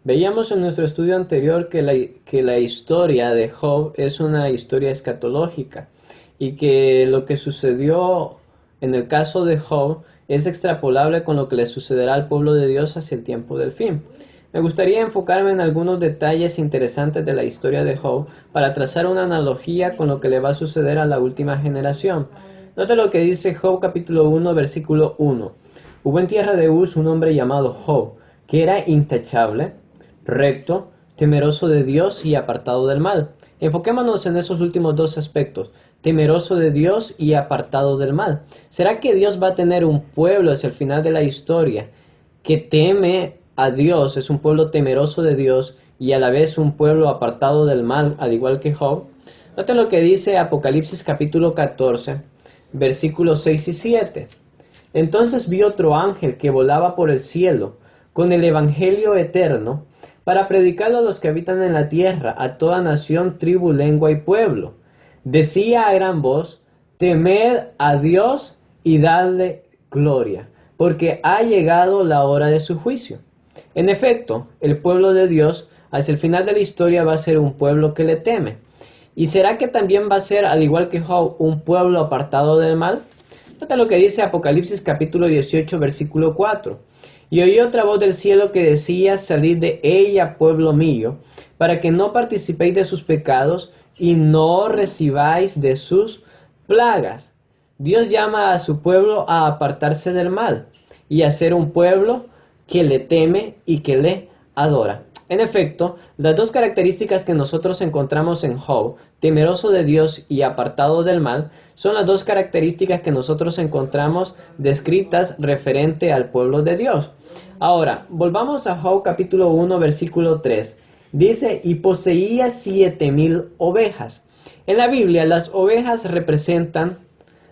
Veíamos en nuestro estudio anterior que la historia de Job es una historia escatológica y que lo que sucedió en el caso de Job es extrapolable con lo que le sucederá al pueblo de Dios hacia el tiempo del fin. Me gustaría enfocarme en algunos detalles interesantes de la historia de Job para trazar una analogía con lo que le va a suceder a la última generación. Nota lo que dice Job capítulo 1 versículo 1. Hubo en tierra de Uz un hombre llamado Job, que era intachable, recto, temeroso de Dios y apartado del mal. Enfoquémonos en esos últimos dos aspectos, temeroso de Dios y apartado del mal. ¿Será que Dios va a tener un pueblo hacia el final de la historia que teme a Dios, es un pueblo temeroso de Dios y a la vez un pueblo apartado del mal, al igual que Job? Noten lo que dice Apocalipsis capítulo 14, versículos 6 y 7. Entonces vi otro ángel que volaba por el cielo con el evangelio eterno para predicarlo a los que habitan en la tierra, a toda nación, tribu, lengua y pueblo. Decía a gran voz: temed a Dios y dadle gloria, porque ha llegado la hora de su juicio. En efecto, el pueblo de Dios hacia el final de la historia va a ser un pueblo que le teme. ¿Y será que también va a ser, al igual que Job, un pueblo apartado del mal? Nota lo que dice Apocalipsis capítulo 18, versículo 4. Y oí otra voz del cielo que decía: salid de ella, pueblo mío, para que no participéis de sus pecados y no recibáis de sus plagas. Dios llama a su pueblo a apartarse del mal y a ser un pueblo que le teme y que le adora. En efecto, las dos características que nosotros encontramos en Job, temeroso de Dios y apartado del mal, son las dos características que nosotros encontramos descritas referente al pueblo de Dios. Ahora, volvamos a Job capítulo 1, versículo 3. Dice: y poseía 7,000 ovejas. En la Biblia, las ovejas representan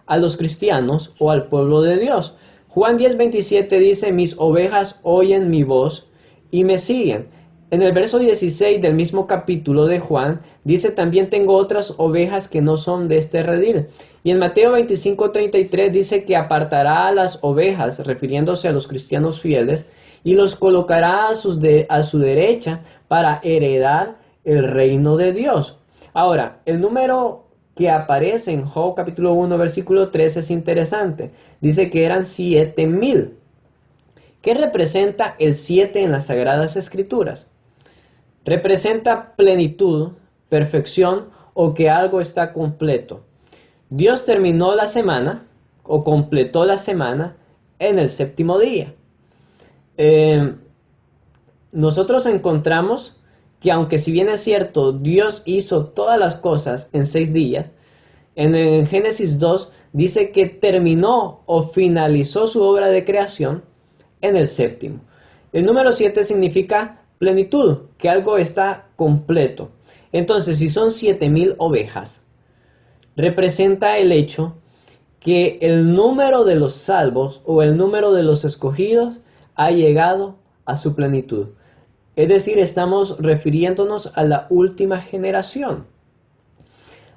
a los cristianos o al pueblo de Dios. Juan 10:27 dice: mis ovejas oyen mi voz y me siguen. En el verso 16 del mismo capítulo de Juan dice: también tengo otras ovejas que no son de este redil. Y en Mateo 25:33 dice que apartará a las ovejas, refiriéndose a los cristianos fieles, y los colocará a su derecha para heredar el reino de Dios. Ahora, el número que aparece en Job capítulo 1 versículo 3 es interesante. Dice que eran 7,000. ¿Qué representa el 7 en las Sagradas Escrituras? Representa plenitud, perfección o que algo está completo. Dios terminó la semana o completó la semana en el séptimo día. Nosotros encontramos que, aunque si bien es cierto, Dios hizo todas las cosas en 6 días, en Génesis 2 dice que terminó o finalizó su obra de creación en el séptimo. El número 7 significa plenitud, que algo está completo. Entonces, si son 7,000 ovejas, representa el hecho que el número de los salvos o el número de los escogidos ha llegado a su plenitud. Es decir, estamos refiriéndonos a la última generación.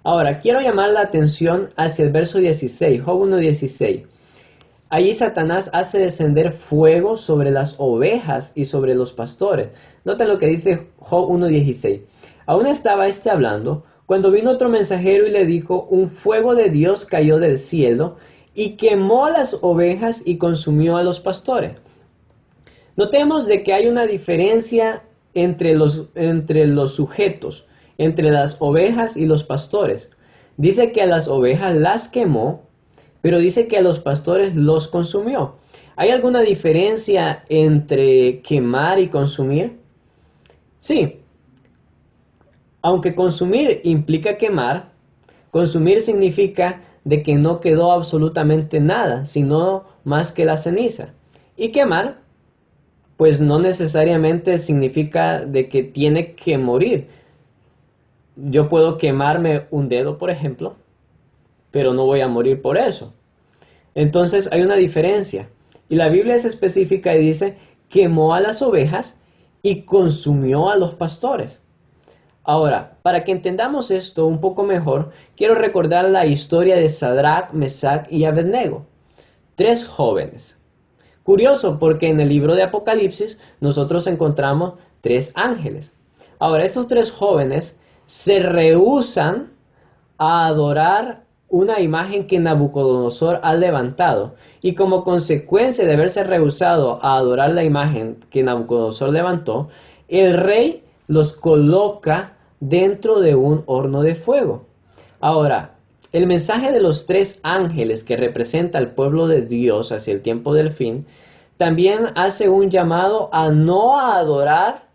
Ahora, quiero llamar la atención hacia el verso 16, Job 1:16. Allí Satanás hace descender fuego sobre las ovejas y sobre los pastores. Noten lo que dice Job 1:16. Aún estaba hablando, cuando vino otro mensajero y le dijo: un fuego de Dios cayó del cielo y quemó a las ovejas y consumió a los pastores. Notemos de que hay una diferencia entre los sujetos, entre las ovejas y los pastores. Dice que a las ovejas las quemó, pero dice que a los pastores los consumió. ¿Hay alguna diferencia entre quemar y consumir? Sí. Aunque consumir implica quemar, consumir significa de que no quedó absolutamente nada, sino más que la ceniza. Y quemar, pues no necesariamente significa de que tiene que morir. Yo puedo quemarme un dedo, por ejemplo, pero no voy a morir por eso. Entonces hay una diferencia. Y la Biblia es específica y dice: quemó a las ovejas y consumió a los pastores. Ahora, para que entendamos esto un poco mejor, quiero recordar la historia de Sadrach, Mesach y Abednego, 3 jóvenes. Curioso, porque en el libro de Apocalipsis nosotros encontramos 3 ángeles. Ahora, estos 3 jóvenes se rehúsan a adorar una imagen que Nabucodonosor ha levantado. Y como consecuencia de haberse rehusado a adorar la imagen que Nabucodonosor levantó, el rey los coloca dentro de un horno de fuego. Ahora, el mensaje de los 3 ángeles que representa al pueblo de Dios hacia el tiempo del fin, también hace un llamado a no adorar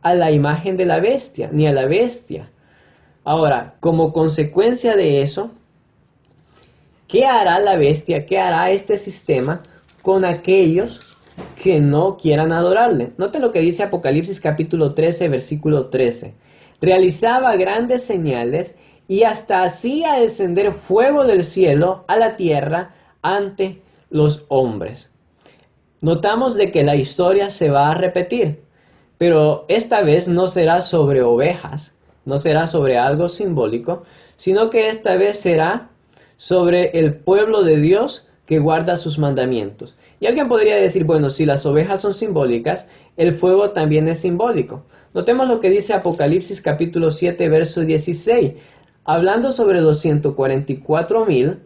a la imagen de la bestia, ni a la bestia. Ahora, como consecuencia de eso, ¿qué hará la bestia? ¿Qué hará este sistema con aquellos que no quieran adorarle? Noten lo que dice Apocalipsis capítulo 13, versículo 13. Realizaba grandes señales y hasta hacía descender fuego del cielo a la tierra ante los hombres. Notamos de que la historia se va a repetir, pero esta vez no será sobre ovejas, no será sobre algo simbólico, sino que esta vez será sobre el pueblo de Dios que guarda sus mandamientos. Y alguien podría decir, bueno, si las ovejas son simbólicas, el fuego también es simbólico. Notemos lo que dice Apocalipsis capítulo 7, verso 16. Hablando sobre los 144,000,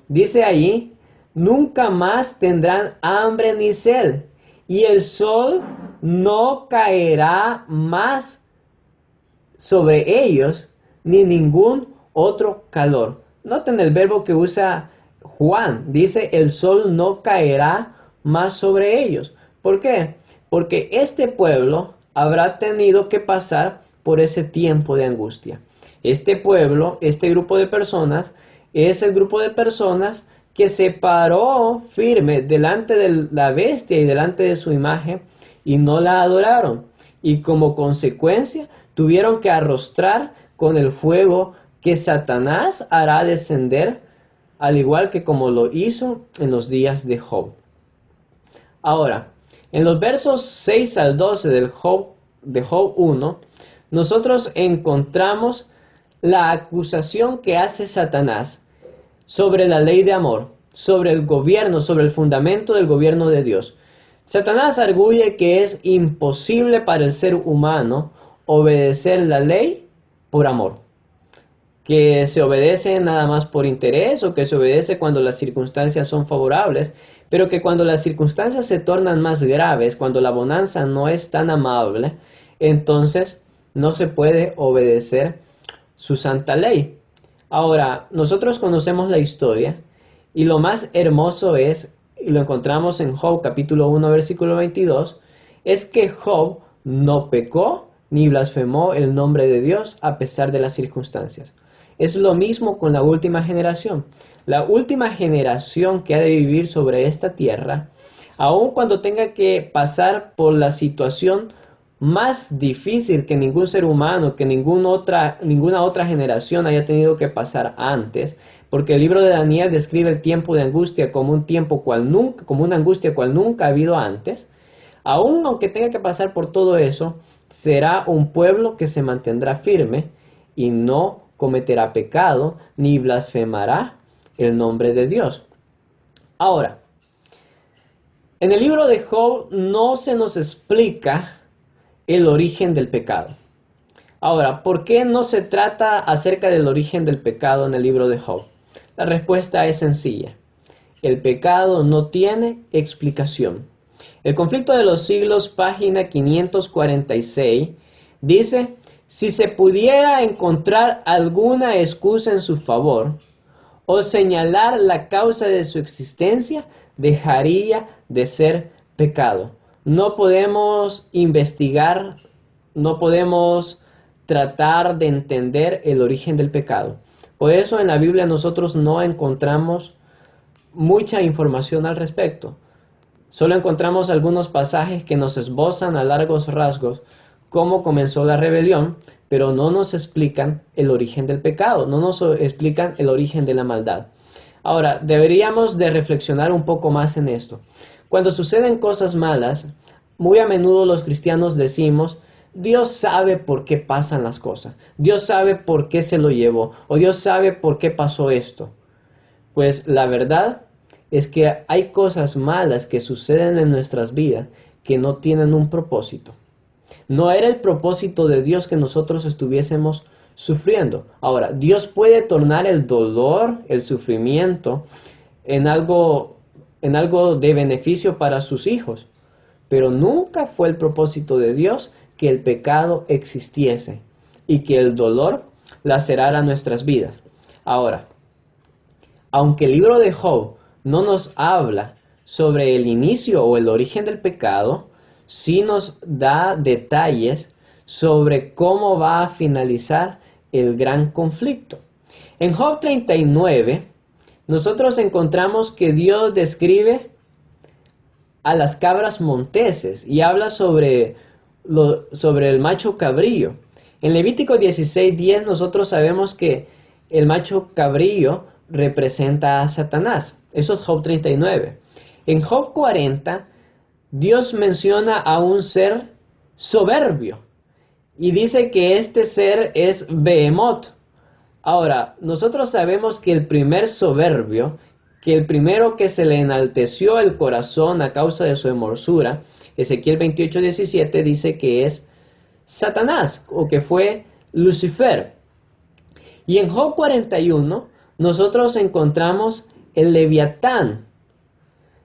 dice allí, nunca más tendrán hambre ni sed, y el sol no caerá más sobre ellos, ni ningún otro calor. Noten el verbo que usa Juan. Dice, el sol no caerá más sobre ellos. ¿Por qué? Porque este pueblo habrá tenido que pasar por ese tiempo de angustia. Este pueblo, este grupo de personas, es el grupo de personas que se paró firme delante de la bestia y delante de su imagen y no la adoraron. Y como consecuencia tuvieron que arrostrar con el fuego que Satanás hará descender, al igual que como lo hizo en los días de Job. Ahora, en los versos 6 al 12 de Job 1, nosotros encontramos la acusación que hace Satanás sobre la ley de amor, sobre el gobierno, sobre el fundamento del gobierno de Dios. Satanás arguye que es imposible para el ser humano obedecer la ley por amor, que se obedece nada más por interés o que se obedece cuando las circunstancias son favorables, pero que cuando las circunstancias se tornan más graves, cuando la bonanza no es tan amable, entonces no se puede obedecer su santa ley. Ahora, nosotros conocemos la historia y lo más hermoso es, y lo encontramos en Job capítulo 1 versículo 22, es que Job no pecó ni blasfemó el nombre de Dios a pesar de las circunstancias. Es lo mismo con la última generación. La última generación que ha de vivir sobre esta tierra, aun cuando tenga que pasar por la situación más difícil que ningún ser humano, que ninguna otra generación haya tenido que pasar antes, porque el libro de Daniel describe el tiempo de angustia como como una angustia cual nunca ha habido antes, aun aunque tenga que pasar por todo eso, será un pueblo que se mantendrá firme y no cometerá pecado ni blasfemará el nombre de Dios. Ahora, en el libro de Job no se nos explica el origen del pecado. Ahora, ¿por qué no se trata acerca del origen del pecado en el libro de Job? La respuesta es sencilla. El pecado no tiene explicación. El conflicto de los siglos, página 546, dice, si se pudiera encontrar alguna excusa en su favor o señalar la causa de su existencia, dejaría de ser pecado. No podemos investigar, no podemos tratar de entender el origen del pecado. Por eso en la Biblia nosotros no encontramos mucha información al respecto. Solo encontramos algunos pasajes que nos esbozan a largos rasgos cómo comenzó la rebelión, pero no nos explican el origen del pecado, no nos explican el origen de la maldad. Ahora, deberíamos de reflexionar un poco más en esto. Cuando suceden cosas malas, muy a menudo los cristianos decimos, Dios sabe por qué pasan las cosas, Dios sabe por qué se lo llevó, o Dios sabe por qué pasó esto. Pues la verdad es que hay cosas malas que suceden en nuestras vidas que no tienen un propósito. No era el propósito de Dios que nosotros estuviésemos sufriendo. Ahora, Dios puede tornar el dolor, el sufrimiento, en algo de beneficio para sus hijos. Pero nunca fue el propósito de Dios que el pecado existiese y que el dolor lacerara nuestras vidas. Ahora, aunque el libro de Job no nos habla sobre el inicio o el origen del pecado, sí nos da detalles sobre cómo va a finalizar el gran conflicto. En Job 39, nosotros encontramos que Dios describe a las cabras monteses y habla sobre el macho cabrío. En Levítico 16:10 nosotros sabemos que el macho cabrío representa a Satanás. Eso es Job 39. En Job 40, Dios menciona a un ser soberbio y dice que este ser es Behemoth. Ahora, nosotros sabemos que el primer soberbio, que el primero que se le enalteció el corazón a causa de su hermosura, Ezequiel 28:17 dice que es Satanás o que fue Lucifer. Y en Job 41 nosotros encontramos el Leviatán.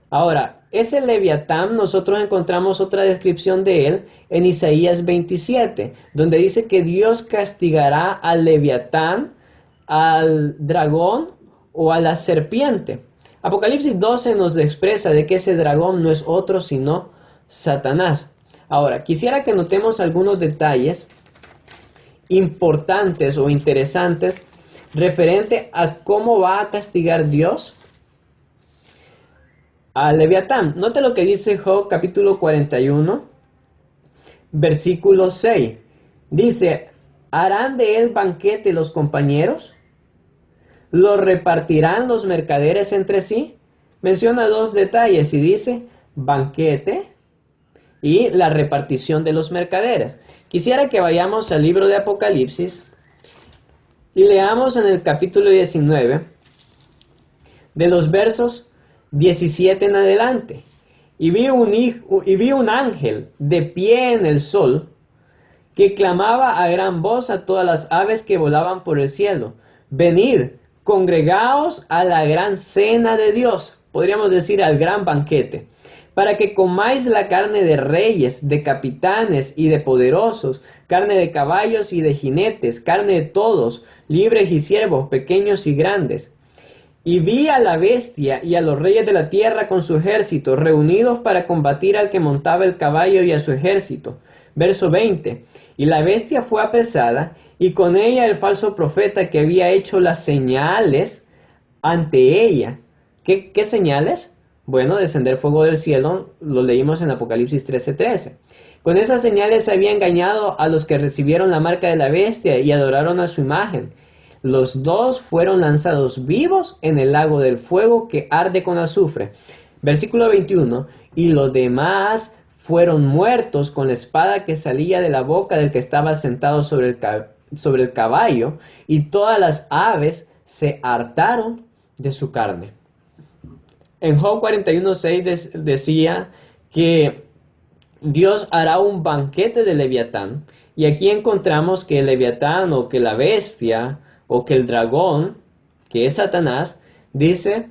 Ahora, ese Leviatán nosotros encontramos otra descripción de él en Isaías 27, donde dice que Dios castigará al Leviatán, al dragón o a la serpiente. Apocalipsis 12 nos expresa de que ese dragón no es otro sino Satanás. Ahora, quisiera que notemos algunos detalles importantes o interesantes referente a cómo va a castigar Dios al Leviatán. Note lo que dice Job capítulo 41, versículo 6. Dice, ¿harán de él banquete los compañeros? ¿Lo repartirán los mercaderes entre sí? Menciona dos detalles y dice banquete y la repartición de los mercaderes. Quisiera que vayamos al libro de Apocalipsis y leamos en el capítulo 19 de los versos 17 en adelante. Y vi un ángel de pie en el sol que clamaba a gran voz a todas las aves que volaban por el cielo: venid, congregaos a la gran cena de Dios, podríamos decir al gran banquete, para que comáis la carne de reyes, de capitanes y de poderosos, carne de caballos y de jinetes, carne de todos, libres y siervos, pequeños y grandes. Y vi a la bestia y a los reyes de la tierra con su ejército, reunidos para combatir al que montaba el caballo y a su ejército. Verso 20. Y la bestia fue apresada, y con ella el falso profeta que había hecho las señales ante ella. ¿Qué señales? Bueno, descender fuego del cielo, lo leímos en Apocalipsis 13:13. Con esas señales había engañado a los que recibieron la marca de la bestia y adoraron a su imagen. Los dos fueron lanzados vivos en el lago del fuego que arde con azufre. Versículo 21. Y los demás fueron muertos con la espada que salía de la boca del que estaba sentado sobre el caballo, y todas las aves se hartaron de su carne. En Job 41:6 decía que Dios hará un banquete de Leviatán, y aquí encontramos que el Leviatán, o que la bestia, o que el dragón, que es Satanás, dice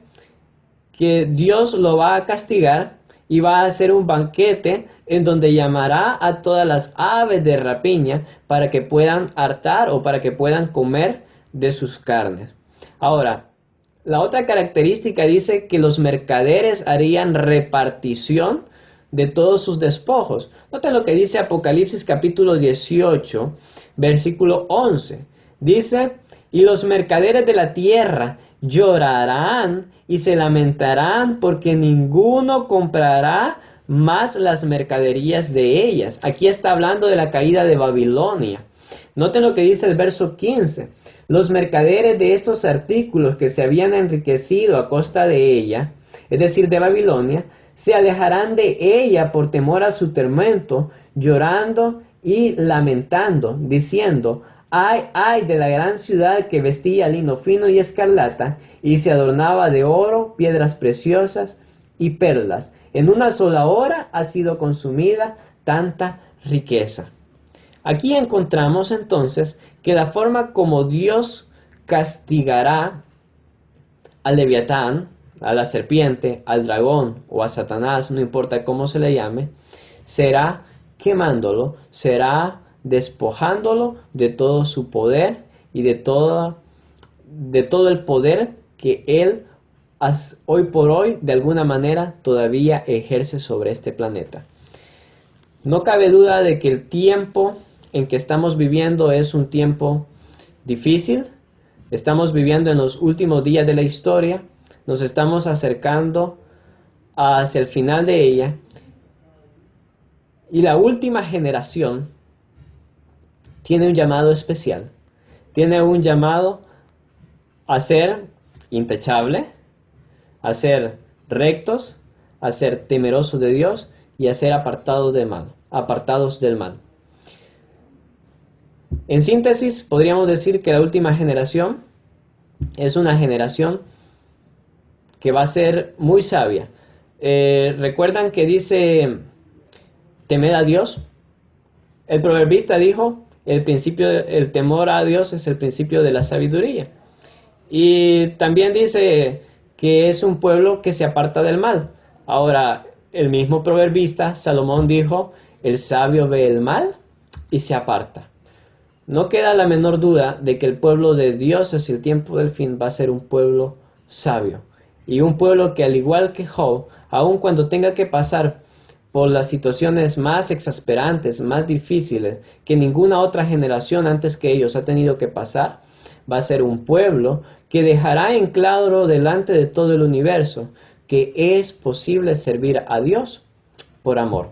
que Dios lo va a castigar y va a hacer un banquete en donde llamará a todas las aves de rapiña para que puedan hartar o para que puedan comer de sus carnes. Ahora, la otra característica dice que los mercaderes harían repartición de todos sus despojos. Nota lo que dice Apocalipsis capítulo 18, versículo 11. Dice, y los mercaderes de la tierra llorarán y se lamentarán porque ninguno comprará más las mercaderías de ellas. Aquí está hablando de la caída de Babilonia. Noten lo que dice el verso 15. Los mercaderes de estos artículos que se habían enriquecido a costa de ella, es decir, de Babilonia, se alejarán de ella por temor a su tormento, llorando y lamentando, diciendo, Ay, ay de la gran ciudad que vestía lino fino y escarlata, y se adornaba de oro, piedras preciosas y perlas. En una sola hora ha sido consumida tanta riqueza. Aquí encontramos entonces que la forma como Dios castigará al Leviatán, a la serpiente, al dragón o a Satanás, no importa cómo se le llame, será quemándolo, será despojándolo de todo su poder y de todo el poder que él hoy por hoy de alguna manera todavía ejerce sobre este planeta. No cabe duda de que el tiempo en que estamos viviendo es un tiempo difícil. Estamos viviendo en los últimos días de la historia, nos estamos acercando hacia el final de ella, y la última generación tiene un llamado especial, tiene un llamado a ser intachable, a ser rectos, a ser temerosos de Dios y a ser apartados del mal. En síntesis, podríamos decir que la última generación es una generación que va a ser muy sabia. ¿Recuerdan que dice, temed a Dios? El proverbista dijo, el temor a Dios es el principio de la sabiduría. Y también dice que es un pueblo que se aparta del mal. Ahora, el mismo proverbista, Salomón, dijo, el sabio ve el mal y se aparta. No queda la menor duda de que el pueblo de Dios hacia el tiempo del fin va a ser un pueblo sabio. Y un pueblo que, al igual que Job, aun cuando tenga que pasar por las situaciones más exasperantes, más difíciles, que ninguna otra generación antes que ellos ha tenido que pasar, va a ser un pueblo que dejará en claro delante de todo el universo que es posible servir a Dios por amor.